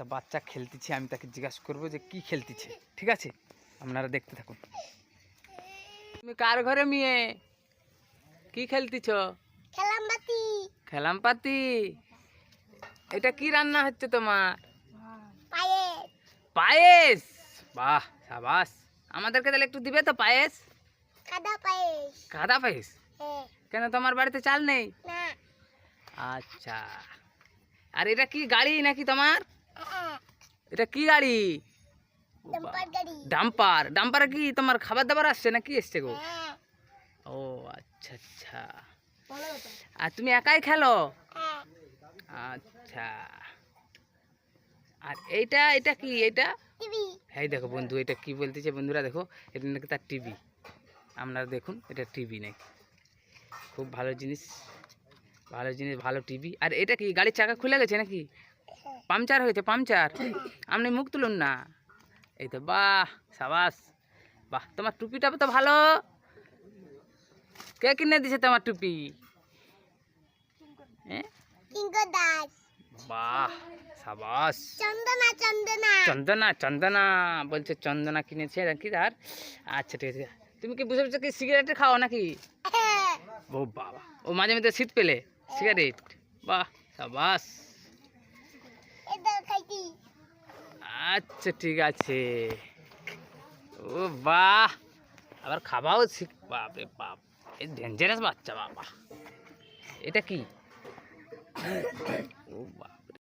একটা বাচ্চা খেলতেছে, আমি তাকে জিজ্ঞাসা করবো যে কি খেলতেছে। ঠিক আছে, আপনারা দেখতে থাকুন। তুমি কার ঘরে মেয়ে কি খেলতেছ? খেলামপাতি। খেলামপাতি। এটা কি রান্না হচ্ছে তোমার? পায়েস। পায়েস। বাহ, সাবাস। আমাদেরকে তাহলে একটু দিবে তো পায়েস? কাদা পায়েস। কাদা পায়েস? হ্যাঁ। কেন তোমার বাড়িতে চাল নেই? না। আচ্ছা, আর এটা কি গাড়ি নাকি তোমার? হ্যাঁ। এটা কি গাড়ি? ডাম্পার গাড়ি। ডাম্পার। ডাম্পারে কি তোমার খাবার দাবার আসছে না কি এসছে গো? হ্যাঁ। ও আচ্ছা আচ্ছা। আর তুমি একাই খেলো? হ্যাঁ। আচ্ছা। আর এইটা এটা কি? এটা টিভি। এই দেখো বন্ধু, এটা কি বলতেছে বন্ধুরা, দেখো এটা নাকি তার টিভি। আপনারা দেখুন, এটা টিভি নাকি। খুব ভালো জিনিস, ভালো জিনিস, ভালো টিভি। আর এটা কি গাড়ির চাকা খুলে গেছে নাকি? পাংচার হয়েছে, পাংচার। আপনি মুখ তুলুন না। এই তো, বাহ, সাবাস। বাহ, তোমার টুপিটা তো ভালো। কে কিনে দিছে তোমার টুপি? হ্যাঁ, কিঙ্কর দাস। বাহ, সাবাস। চন্দনা চন্দনা। চন্দনা, চন্দনা বলছে, চন্দনা কিনেছে নাকি তার? আচ্ছা ঠিক আছে। তুমি কি বুঝে বুঝে কি সিগারেট খাও নাকি? হ্যাঁ। ও বাবা, ও মাঝে মধ্যে শীত পেলে সিগারেট। বাহ, সাবাস। এটা খাইতি। আচ্ছা ঠিক আছে। ও বাহ, আবার খাবাও শিখ। বাপরে বাপ, এই ডেঞ্জারাস বাচ্চা বাবা। এটা কি? ও বাবা।